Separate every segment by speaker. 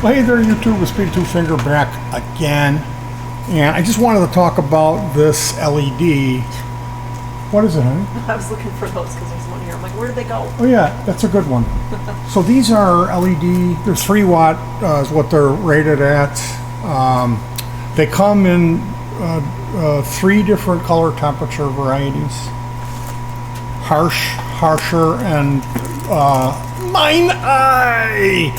Speaker 1: Well, hey there, YouTube. It's Petey Two Finger back again, and I just wanted to talk about this LED. What is it, honey?
Speaker 2: I was looking for those because there's one here. I'm like, where did they go?
Speaker 1: Oh yeah, that's a good one. So these are LED. They're 3 watt is what they're rated at. They come in 3 different color temperature varieties: harsh, harsher, and mine eye.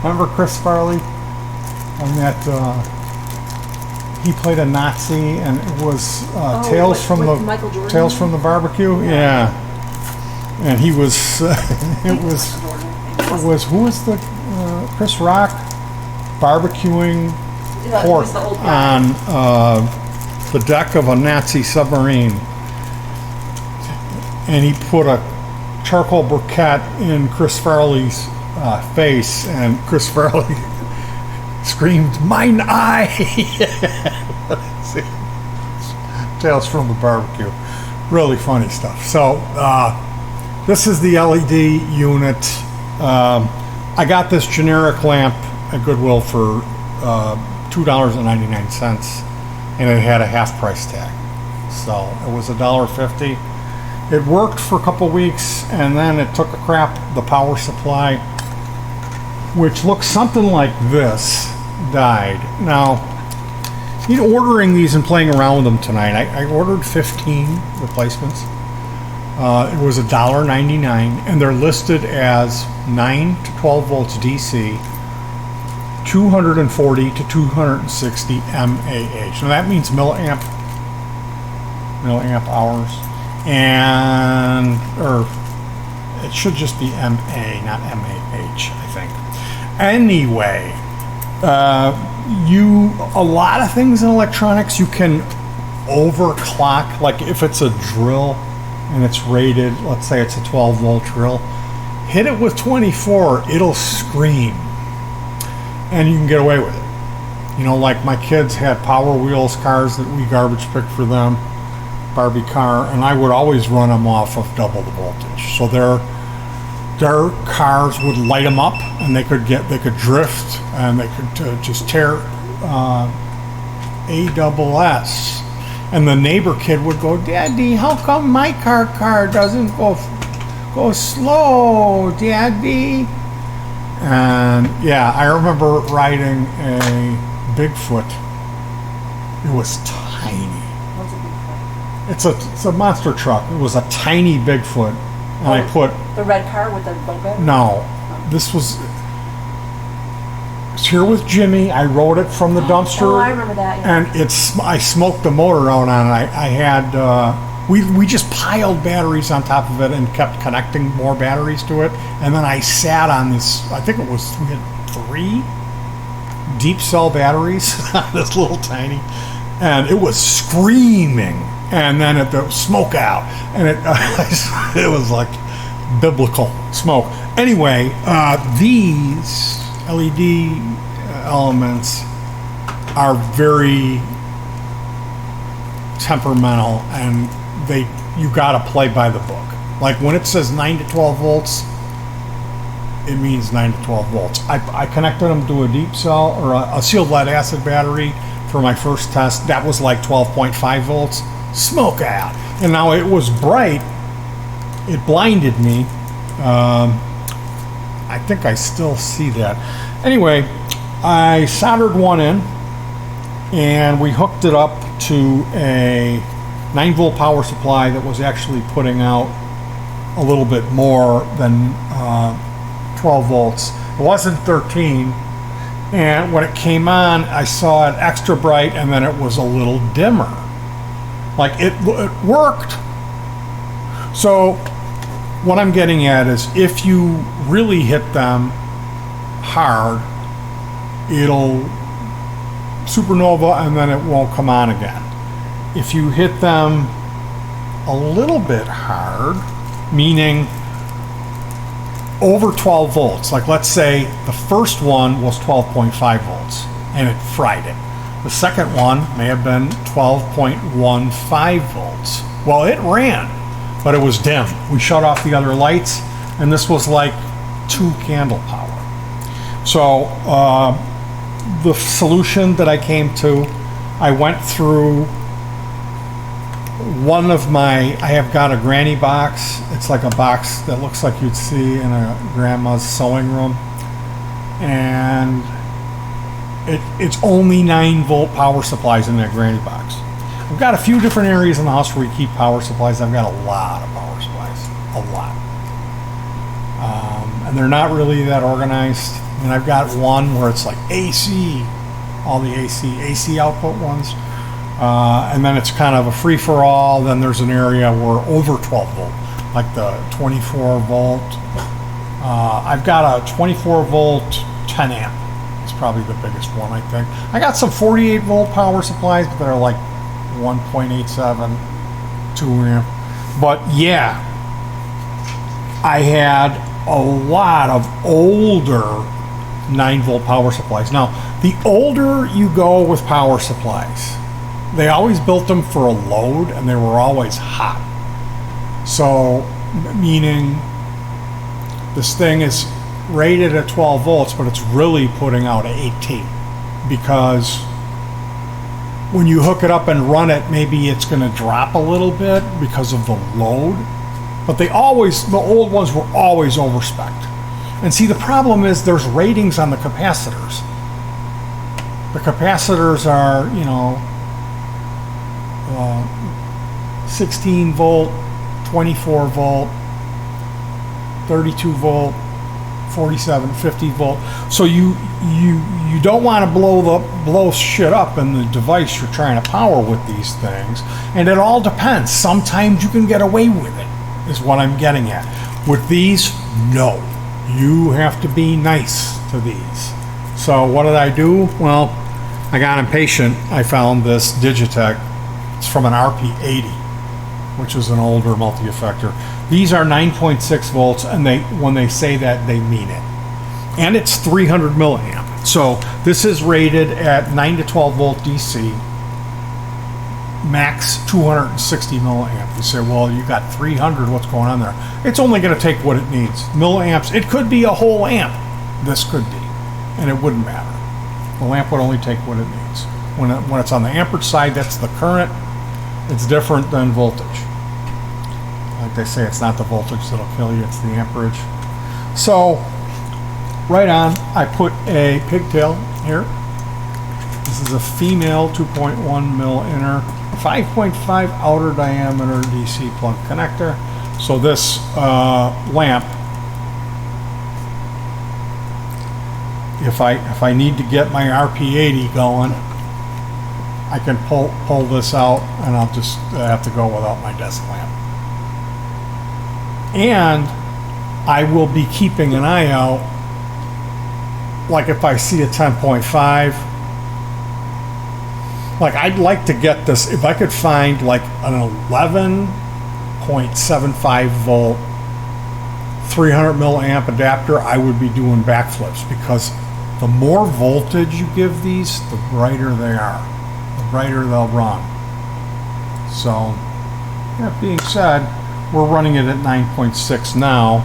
Speaker 1: Remember Chris Farley on that? He played a Nazi, and it was Tales from the Barbecue. Yeah, and he was. It was who was the Chris Rock barbecuing pork on the deck of a Nazi submarine, and he put a charcoal briquette in Chris Farley's face, and Chris Farley screamed, "Mine eye!" Tales from the Barbecue. Really funny stuff. So this is the LED unit. I got this generic lamp at Goodwill for $2.99, and it had a half price tag. So it was $1.50. It worked for a couple weeks, and then it took a crap. The power supply, which looks something like this, died. Now, ordering these and playing around with them tonight, I ordered 15 replacements. It was $1.99, and they're listed as 9 to 12 volts DC, 240 to 260 mAh. Now that means milliamp hours. And or it should just be MA, not MAH, I think. Anyway, a lot of things in electronics you can overclock. Like if it's a drill and it's rated, let's say it's a 12 volt drill, hit it with 24, it'll scream, and you can get away with it. You know, like my kids had Power Wheels cars that we garbage picked for them. Barbie car, and I would always run them off of double the voltage, so their cars would light them up, and they could drift, and they could just tear ASS, and the neighbor kid would go, "Daddy, how come my car doesn't go slow, Daddy?" And yeah, I remember riding a Bigfoot. It was tiny. It's a monster truck. It was a tiny Bigfoot, and I put
Speaker 2: the red car with the logo.
Speaker 1: No, this was. It's here with Jimmy. I rode it from the dumpster.
Speaker 2: Oh, I remember that. Yeah.
Speaker 1: And I smoked the motor out on it. I had we just piled batteries on top of it and kept connecting more batteries to it. And then I sat on this. I think we had 3 deep cell batteries on this little tiny, and it was screaming. And then the smoke out, and it was like biblical smoke. Anyway, these LED elements are very temperamental, and you got to play by the book. Like when it says 9 to 12 volts, it means 9 to 12 volts. I connected them to a deep cell or a sealed lead acid battery for my first test. That was like 12.5 volts. Smoke out. And now it was bright. It blinded me. I think I still see that. Anyway, I soldered one in, and we hooked it up to a 9 volt power supply that was actually putting out a little bit more than 12 volts. It wasn't 13, and when it came on, I saw it extra bright, and then it was a little dimmer. Like it worked. So what I'm getting at is, if you really hit them hard, it'll supernova, and then it won't come on again. If you hit them a little bit hard, meaning over 12 volts, like let's say the first one was 12.5 volts and it fried it. The second one may have been 12.15 volts. Well, it ran, but it was dim. We shut off the other lights, and this was like 2 candle power. So the solution that I came to, I went through I have got a granny box. It's like a box that looks like you'd see in a grandma's sewing room. And it's only 9-volt power supplies in that granny box. I've got a few different areas in the house where we keep power supplies. I've got a lot of power supplies, a lot. And they're not really that organized. And I've got one where it's like AC, all the AC output ones. And then it's kind of a free-for-all. Then there's an area where over 12 volt, like the 24 volt. I've got a 24 volt 10 amp. It's probably the biggest one, I think. I got some 48 volt power supplies, but they're like 1.87, 2 amp. But yeah, I had a lot of older 9 volt power supplies. Now, the older you go with power supplies, they always built them for a load and they were always hot. So, meaning this thing is rated at 12 volts, but it's really putting out 18, because when you hook it up and run it, maybe it's going to drop a little bit because of the load. But the old ones were always overspec'd. And see, the problem is there's ratings on the capacitors. The capacitors are, 16 volt, 24 volt, 32 volt, 47, 50 volt. So you don't want to blow shit up in the device you're trying to power with these things. And it all depends. Sometimes you can get away with it, is what I'm getting at. With these, no. You have to be nice to these. So what did I do? Well, I got impatient. I found this Digitech. It's from an RP80, which is an older multi-effector. These are 9.6 volts, and when they say that, they mean it. And it's 300 milliamp. So this is rated at 9 to 12 volt DC, max 260 milliamp. You say, well, you got 300, what's going on there? It's only going to take what it needs. Milliamps, it could be a whole amp. This could be, and it wouldn't matter. The lamp would only take what it needs. When it's on the amperage side, that's the current. It's different than voltage. Like they say, it's not the voltage that'll kill you, it's the amperage. So, right on, I put a pigtail here. This is a female 2.1 mil inner, 5.5 outer diameter DC plug connector. So this lamp, if I need to get my RP80 going, I can pull this out, and I'll just have to go without my desk lamp. And I will be keeping an eye out, like if I see a 10.5, like I'd like to get this, if I could find like an 11.75 volt 300 milliamp adapter, I would be doing backflips, because the more voltage you give these, the brighter they are, the brighter they'll run. So that being said, we're running it at 9.6 now,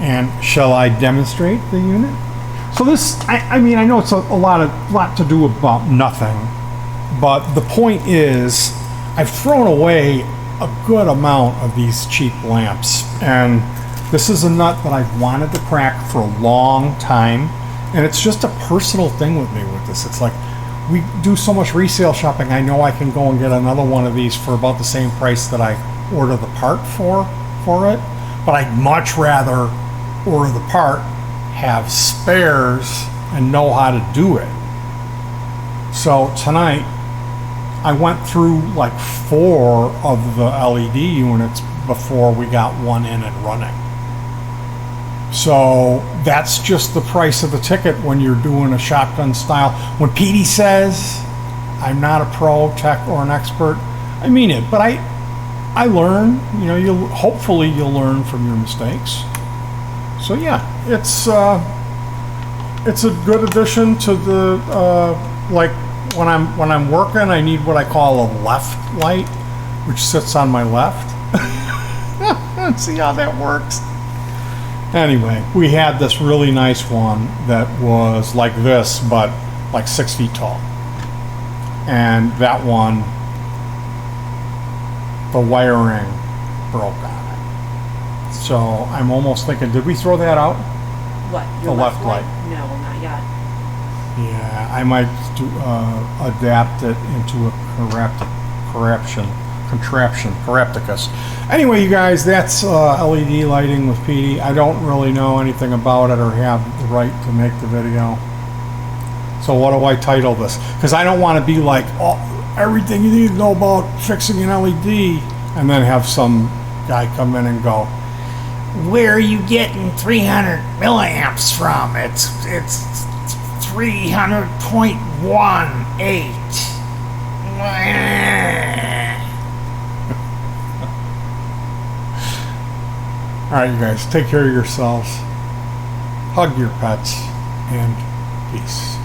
Speaker 1: and shall I demonstrate the unit? So this, I mean, I know it's a lot to do about nothing, but the point is, I've thrown away a good amount of these cheap lamps, and this is a nut that I've wanted to crack for a long time, and it's just a personal thing with me with this. It's like, we do so much resale shopping, I know I can go and get another one of these for about the same price that I order the part for it, but I'd much rather order the part, have spares, and know how to do it. So tonight I went through like 4 of the LED units before we got one in and running. So that's just the price of the ticket when you're doing a shotgun style. When Petey says I'm not a pro tech or an expert, I mean it, but I learn, hopefully you'll learn from your mistakes. So yeah, it's a good addition to the like when I'm working, I need what I call a left light, which sits on my left. See how that works? Anyway, we had this really nice one that was like this, but like 6 feet tall. And that one, the wiring broke on it. So I'm almost thinking, did we throw that out?
Speaker 2: What?
Speaker 1: The left light.
Speaker 2: No, not yet.
Speaker 1: Yeah, I might adapt it into a Carapticus. Anyway, you guys, that's LED lighting with petey. I don't really know anything about it or have the right to make the video. So what do I title this? Because I don't want to be like, oh, everything you need to know about fixing an LED, and then have some guy come in and go, where are you getting 300 milliamps from? It's 300.18. All right, you guys, take care of yourselves, hug your pets, and peace.